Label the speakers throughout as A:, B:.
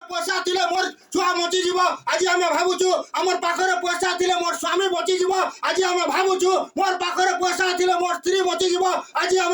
A: पैसा थिले मोर छुआ बची जीव आज आम भावुचु आमर पाखरे पैसा थिले मोर स्वामी बची जीव आज आम भावुचु मोर पाखरे पैसा थिले मोर स्त्री बची जीव आज आम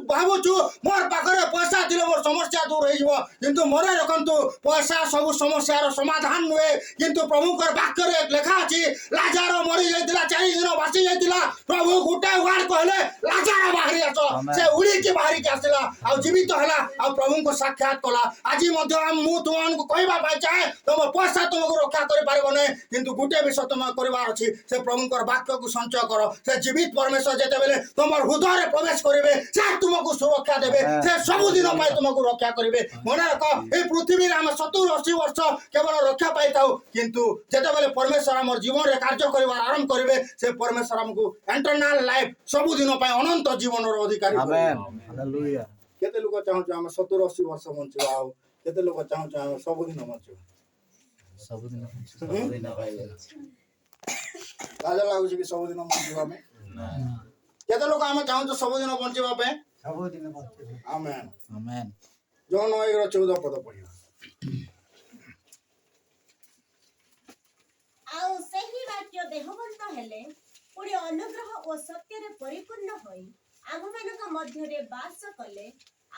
A: भावुचु मोर पाखरे पैसा थिले मोर समस्या दूर हो जीव किंतु मोरे रखंतु पैसा सब समस्यार समाधान नुहे किंतु प्रभुकर वाक्य रे लेखा अछि लाजार मरि जाइतिला 4 दिन बासी जाइतिला प्रभु गुटे वार कहले लाजार बाहरी आसो से उड़ी के बाहरी के आसिला आ जीवित हला आ प्रभु को साक्षात कला आज मध्य मु तुमन कहबा पाइ चाहे तुम पैसा तुमको रक्षा कर पारिबो नै किंतु गुटे विषय तुम करबार अछि से प्रभुकर वाक्य को संचय करो से जीवित परमेश्वर जेते बेले तुमर हृदय रे प्रवेश करिवे से तुमको सुरक्षा देबे से सब दिन पाइ तुमको रक्षा करिवे मने रखो ए पृथ्वी रे हम 70-80 वर्ष केवल रक्षा पाइताउ किंतु जेते बेले परमेश्वर हमर जीवन रे कार्य करबार आरंभ करिवे से परमेश्वर हमको इंटरनल लाइफ सब दिन पाइ अनंत जीवन रो अधिकारी
B: आमेन हालेलुया
A: केते लोक चाहू हम 70-80 वर्ष बंचबा आ केते लोक चाहू हम सब दिन बंचबा
B: सब दिन
A: लाज लागुଛି कि सब दिन बंचबा में केते लोक हम चाहू तो सब दिन बंचबा पे
C: सब दिन बंचबा
A: आमेन
B: आमेन
A: जौन 1:14 पद पढ़ियो
D: आउ सही वाक्य देहवंत हेले पुरी अनुग्रह और सत्य रे परिपूर्ण होई आम मानक मध्य रे वास कले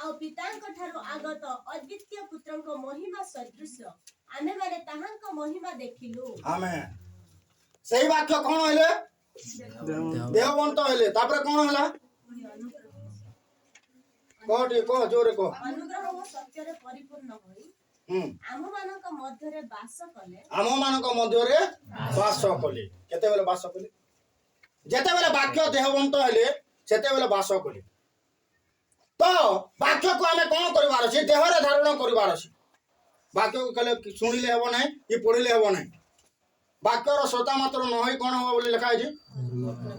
D: आउ पितांक ठारो आगत अद्वितीय पुत्रंक महिमा सदृश आमे माने ताहांक महिमा देखिलु
A: आमेन सही वाक्य कोन होले देहवंत हेले तापर कोन होला कोठी को जोरे को
D: अनुग्रह और सत्य रे परिपूर्ण होई आम मानक मध्य रे वास कले
A: आम मानक मध्य रे वास कले केते बेले वास कले जेते बेले वाक्य देहवंत हेले सेते बेले वास कले तो वाक्य को हमें कोन करबार अछि देह रे धारण करबार अछि वाक्य को कले सुनिले हेबो नै कि पढिले हेबो नै वाक्य रो श्रोता मात्र न होई कोन हो बोली लिखा अछि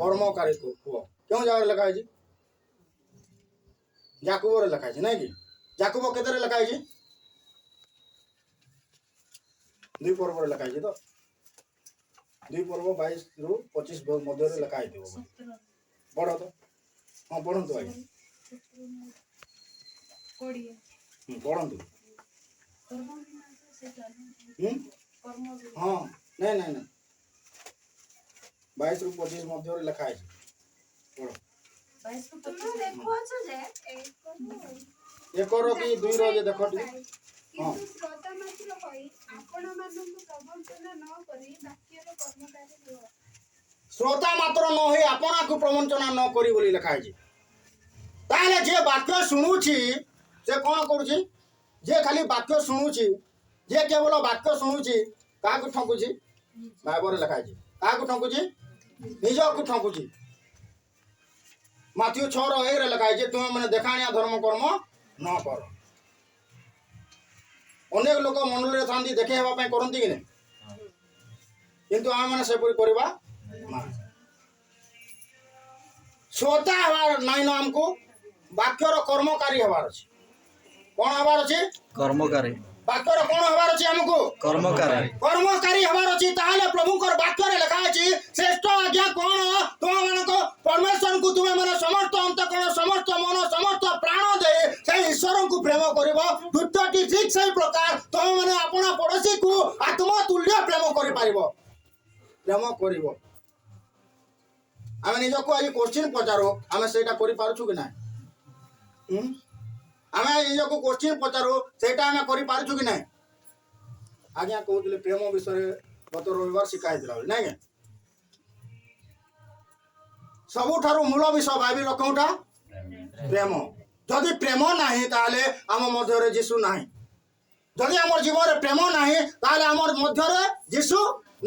A: कर्मकारी को क्यों जागर लिखा अछि याकूब रे लिखा अछि नै कि याकूब केते रे लिखा अछि 2 पर्व रे लिखा अछि तो 2 पर्व 22 रु 25 मध्य रे लिखा आइथिबो पढो तो हां पढंतु आइ
E: कोडिए
A: पढंतु हाँ नहीं नहीं नहीं 22 रु 25 मध्य रे लिखा अछि पढो
E: 22 को 25 देखो छ जे
A: एक रो की 2 रो जे देखो टी हां
F: किंतु श्रोता मात्र होई आपण मानन प्रवचन न करी वाक्यर कर्मकारी हो
A: श्रोता मात्र न होई आपना को प्रवचन न करी बोली लिखा अछि ताले जे वाक्य सुनुछि से कोन करूछि जे खाली वाक्य सुनुछि जे केवल वाक्य सुनुछि का को ठकुछि बाइबल लिखा अछि का को ठकुछि निज को ठकुछि माथ्यू 6:1 रे लिखा अछि तुम माने देखाणिया धर्म कर्म न कर अनेक लोक मन रे थांदी देखे हेबा पय करंती कि नै किंतु आ माने से परि करबा ना श्रोता हवार नाइन हमको वाक्यर कर्मकारी हवार अछि कोन हवार अछि
B: कर्मकारी
A: वाक्यर कोन हवार अछि हमको कर्मकारी हवार अछि ताले प्रभुकर वाक्य रे लिखा अछि श्रेष्ठ आज्ञा कोन तुम मानको परमेश्वर को तुम माने समस्त अंतःकरण समस्त मन समस्त प्राण दे से ईश्वर को प्रेम करिवो दुष्टटी ठीक सही प्रकार तुम माने अपना पड़ोसी को आत्मा तुल्य प्रेम करि पारिबो आमे निज को आज क्वेश्चन पचारो आमे सेटा करि पारछु कि नै आमे निज को क्वेश्चन पचारो सेटा आमे करि पारछु कि नै आज्ञा कहउतले प्रेम विषय गत रविवार शिकाय दिला नै के सबु थारु मूल विषय भाबी रखौटा प्रेम जदि प्रेम नाही ताले हम मध्य रे यीशु नाही जदि हमर जीवन रे प्रेम नाही ताले हमर मध्य रे यीशु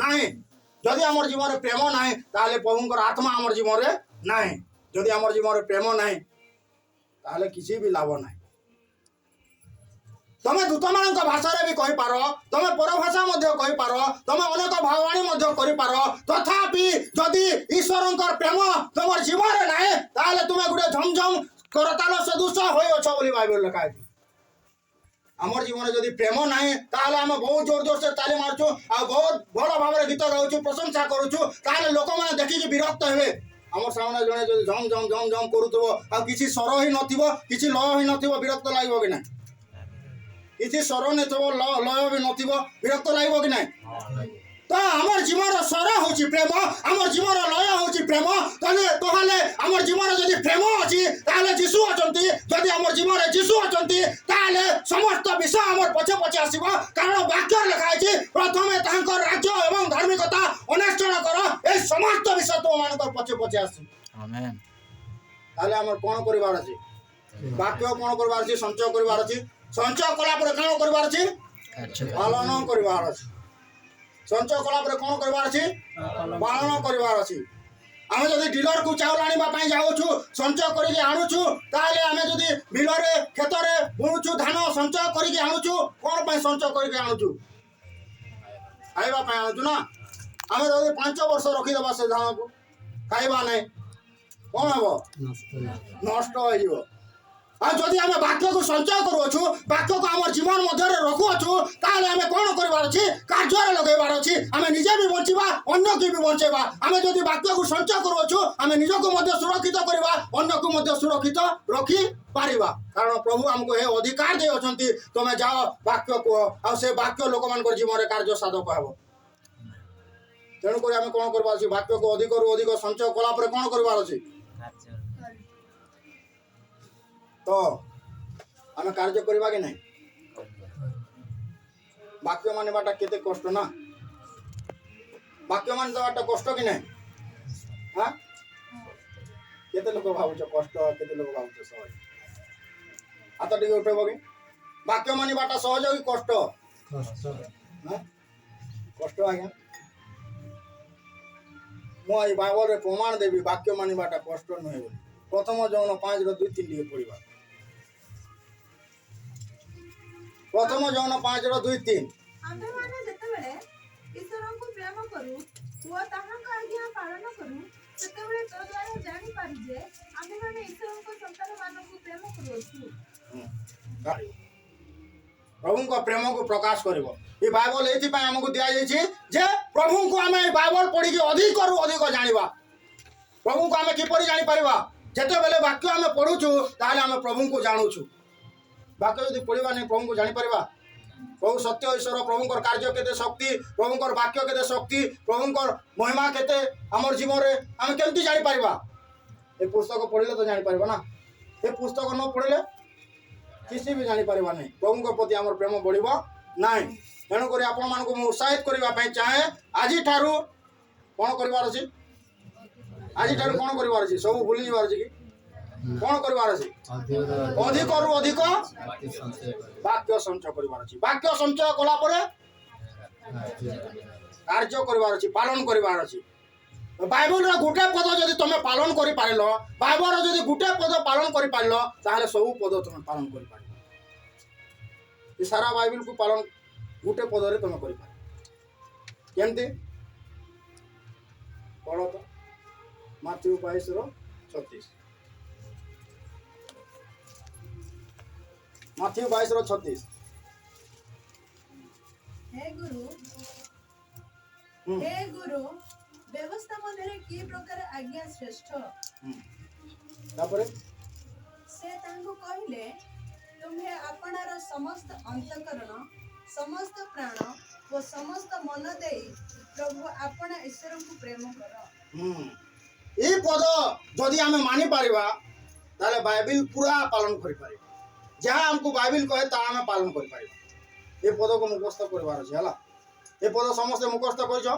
A: नाही जदि हमर जीवन रे प्रेम नाही ताले प्रभुकर आत्मा हमर जीवन रे नाही जदि हमर जीवन रे प्रेम नाही ताले किसी भी लाभ नाही तमे दूत मानक भाषा रे भी कहि पारो तमे परभाषा मध्ये कहि पारो तमे अनेक भावाणी मध्ये करि पारो तथापि जदि ईश्वरंकर प्रेम तमर जीवन रे नाही ताले तुमे गुडे झमझम करताल सदृश होय अछ बोली बाइबल लिखा अछि आमर जीवन जदि प्रेम नाही ताले हम बहुत जोर जोर से ताली मारछु आ बहुत भलो भाव रे गीत गाउछु प्रशंसा करूछु ताले लोक माने देखि कि विरक्त हेबे हमर सामने जने जदि झम झम झम झम करूथबो आ किछि स्वर ही नथिबो किछि लय ही नथिबो विरक्त लागिबो कि ना କିଛି ସ୍ୱର ନଥିବ ଲୟ ବି ନଥିବ ବିରକ୍ତ ଲାଗିବ କି ନାହିଁ ତ ଆମର ଜୀବନର ସ୍ୱର ହେଉଛି ପ୍ରେମ ଆମର ଜୀବନର ଲୟ ହେଉଛି ପ୍ରେମ ତାହେଲେ ଆମର ଜୀବନରେ ଯଦି ପ୍ରେମ ଅଛି ତାହେଲେ ଯୀଶୁ ଅଛନ୍ତି ଯଦି ଆମର ଜୀବନରେ ଯୀଶୁ ଅଛନ୍ତି ତାହେଲେ ସମସ୍ତ ବିଷୟ ଆମର ପଛେ ପଛେ ଆସିବ କାରଣ ବାକ୍ୟରେ ଲେଖା ହେଇଛି ପ୍ରଥମେ ତାଙ୍କର ରାଜ୍ୟ ଏବଂ ଧାର୍ମିକତା ଅନ୍ୱେଷଣ କର এই ସମସ୍ତ ବିଷୟ ତୁମମାନଙ୍କର ପଛେ ପଛେ ଆସିବ
B: ଆମେନ୍।
A: ତାହେଲେ ଆମର କ'ଣ କରିବାର ଅଛି ବାକ୍ୟ କ'ଣ କରିବାର ଅଛି ସଞ୍ଚୟ କରିବାର ଅଛି ସଞ୍ଚୟ କଲା ପରେ କ'ଣ କରିବାର ଅଛି ପାଳନ କରିବାର ଅଛି ସଞ୍ଚୟ କଲା ପରେ କ'ଣ କରିବାର ଅଛି ପାଳନ କରିବାର ଅଛି ଆମେ ଯଦି ଡିଲରକୁ ଚାଉଳ ଆଣିବା ପାଇଁ ଯାଉଛୁ ସଞ୍ଚୟ କରିକି ଆଣୁଛୁ ତାହେଲେ ଆମେ ଯଦି ବିଲରେ କ୍ଷେତରେ ବୁଣୁଛୁ ଧାନ ସଞ୍ଚୟ କରିକି ଆଣୁଛୁ କ'ଣ ପାଇଁ ସଞ୍ଚୟ କରିକି ଆଣୁଛୁ ଖାଇବା ପାଇଁ ଆଣୁଛୁ ନା ଆମେ ଯଦି 5 ବର୍ଷ ରଖିଦେବା ସେ ଧାନକୁ ଖାଇବା ନାହିଁ କ'ଣ ହେବ ନଷ୍ଟ ହେଇଯିବ ଆଉ ଯଦି ଆମେ ବାକ୍ୟକୁ ସଞ୍ଚୟ କରୁଅଛୁ ବାକ୍ୟକୁ ଆମ ଜୀବନ ମଧ୍ୟରେ ରଖୁଅଛୁ ତାହେଲେ ଆମେ କ'ଣ କରିବାର ଅଛି କାର୍ଯ୍ୟରେ ଲଗେଇବାର ଅଛି ଆମେ ନିଜେ ବି ବଞ୍ଚିବା ଅନ୍ୟକୁ ବି ବଞ୍ଚେଇବା ଆମେ ଯଦି ବାକ୍ୟକୁ ସଞ୍ଚୟ କରୁଅଛୁ ଆମେ ନିଜକୁ ମଧ୍ୟ ସୁରକ୍ଷିତ କରିବା ଅନ୍ୟକୁ ମଧ୍ୟ ସୁରକ୍ଷିତ ରଖିପାରିବା କାରଣ ପ୍ରଭୁ ଆମକୁ ଏ ଅଧିକାର ଦେଇଅଛନ୍ତି ତମେ ଯାଅ ବାକ୍ୟ କୁହ ଆଉ ସେ ବାକ୍ୟ ଲୋକମାନଙ୍କର ଜୀବନରେ କାର୍ଯ୍ୟ ସାଧକ ହେବ ତେଣୁକରି ଆମେ କ'ଣ କରିବାର ଅଛି ବାକ୍ୟକୁ ଅଧିକରୁ ଅଧିକ ସଞ୍ଚୟ କଲା ପରେ କ'ଣ କରିବାର ଅଛି ତ ଆମେ କାର୍ଯ୍ୟ କରିବା କି ନାହିଁ ବାକ୍ୟ ମାନିବାଟା କେତେ କଷ୍ଟ ନା ବାକ୍ୟ ମାନିବାଟା କଷ୍ଟ କି ନାହିଁ ହଁ କେତେ ଲୋକ ଭାବୁଛ କଷ୍ଟ କେତେ ଲୋକ ଭାବୁଛ ସହଜ ହାତ ଟିକେ ଉଠେଇବ କି ବାକ୍ୟ ମାନିବାଟା ସହଜ କି କଷ୍ଟ କଷ୍ଟ ଆଜ୍ଞା ମୁଁ ଏଇ ବାଇବଲରେ ପ୍ରମାଣ ଦେବି ବାକ୍ୟ ମାନିବାଟା କଷ୍ଟ ନୁହେଁ ବୋଲି ପ୍ରଥମ ଯୌନ 5:2-3 ଟିକେ ପଢିବା ପ୍ରଥମ ଯୌନ 5:2-3
E: ଆମ୍ଭେମାନେ ଯେତେବେଳେ ଈଶ୍ୱରଙ୍କୁ ପ୍ରେମ କରୁ ଓ ତାହାଙ୍କ ଆଜ୍ଞା ପାଳନ କରୁ ସେତେବେଳେ ତଦ୍ୱାରା ଜାଣିପାରୁ ଯେ ଆମ୍ଭେମାନେ ଈଶ୍ୱରଙ୍କ ସନ୍ତାନମାନଙ୍କୁ ପ୍ରେମ କରୁଅଛୁ
A: ପ୍ରଭୁଙ୍କ ପ୍ରେମକୁ ପ୍ରକାଶ କରିବ ଏ ବାଇବଲ ଏଇଥିପାଇଁ ଆମକୁ ଦିଆଯାଇଛି ଯେ ପ୍ରଭୁଙ୍କୁ ଆମେ ଏ ବାଇବଲ ପଢ଼ିକି ଅଧିକରୁ ଅଧିକ ଜାଣିବା ପ୍ରଭୁଙ୍କୁ ଆମେ କିପରି ଜାଣିପାରିବା ଯେତେବେଳେ ବାକ୍ୟ ଆମେ ପଢ଼ୁଛୁ ତାହେଲେ ଆମେ ପ୍ରଭୁଙ୍କୁ ଜାଣୁଛୁ ବାକ୍ୟ ଯଦି ପଢ଼ିବା ନାହିଁ ପ୍ରଭୁଙ୍କୁ ଜାଣିପାରିବା ପ୍ରଭୁ ସତ୍ୟ ଈଶ୍ୱର ପ୍ରଭୁଙ୍କର କାର୍ଯ୍ୟ କେତେ ଶକ୍ତି ପ୍ରଭୁଙ୍କର ବାକ୍ୟ କେତେ ଶକ୍ତି ପ୍ରଭୁଙ୍କର ମହିମା କେତେ ଆମର ଜୀବନରେ ଆମେ କେମିତି ଜାଣିପାରିବା ଏ ପୁସ୍ତକ ପଢ଼ିଲେ ତ ଜାଣିପାରିବା ନା ଏ ପୁସ୍ତକ ନ ପଢ଼ିଲେ କିଛି ବି ଜାଣିପାରିବା ନାହିଁ ପ୍ରଭୁଙ୍କ ପ୍ରତି ଆମର ପ୍ରେମ ବଢ଼ିବ ନାହିଁ ତେଣୁକରି ଆପଣମାନଙ୍କୁ ମୁଁ ଉତ୍ସାହିତ କରିବା ପାଇଁ ଚାହେଁ ଆଜିଠାରୁ କ'ଣ କରିବାର ଅଛି ଆଜିଠାରୁ କ'ଣ କରିବାର ଅଛି ସବୁ ଭୁଲିଯିବାର ଅଛି କି କ'ଣ କରିବାର ଅଛି ଅଧିକରୁ ଅଧିକ ବାକ୍ୟ ସଞ୍ଚୟ କରିବାର ଅଛି ବାକ୍ୟ ସଞ୍ଚୟ କଲା ପରେ କାର୍ଯ୍ୟ କରିବାର ଅଛି ପାଳନ କରିବାର ଅଛି ବାଇବଲର ଗୋଟେ ପଦ ଯଦି ତମେ ପାଳନ କରିପାରିଲ ବାଇବଲର ଯଦି ଗୋଟେ ପଦ ପାଳନ କରିପାରିଲ ତାହେଲେ ସବୁ ପଦ ତମେ ପାଳନ କରିପାରିବ ଏ ସାରା ବାଇବଲକୁ ପାଳନ ଗୋଟେ ପଦରେ ତମେ କରିପାରିବ କେମିତି ପଢ଼ ତ ମାଥ୍ୟୁ 22:36 ମାଥ୍ୟୁ 22:36
E: हे गुरु व्यवस्था ମଧ୍ୟରେ କି ପ୍ରକାର ଆଜ୍ଞା ଶ୍ରେଷ୍ଠ
A: ତାପରେ
E: ସେ ତାଙ୍କୁ କହିଲେ ତୁମ୍ଭେ ଆପଣାର ସମସ୍ତ ଅନ୍ତଃକରଣ ସମସ୍ତ ପ୍ରାଣ ଓ ସମସ୍ତ ମନ ଦେଇ ପ୍ରଭୁ ଆପଣା ଈଶ୍ୱରଙ୍କୁ ପ୍ରେମ କର
A: এই পদ যদি আমি মানিপারিবা তাহলে বাইবেল পুরা পালন করিপারিবা যাহা আমকু বাইবেল কহে তাহা আমি পালন করিপারিবা এই পদকে মুখস্থ করিবার আছে হলা এই পদ সমস্তে মুখস্থ করিছ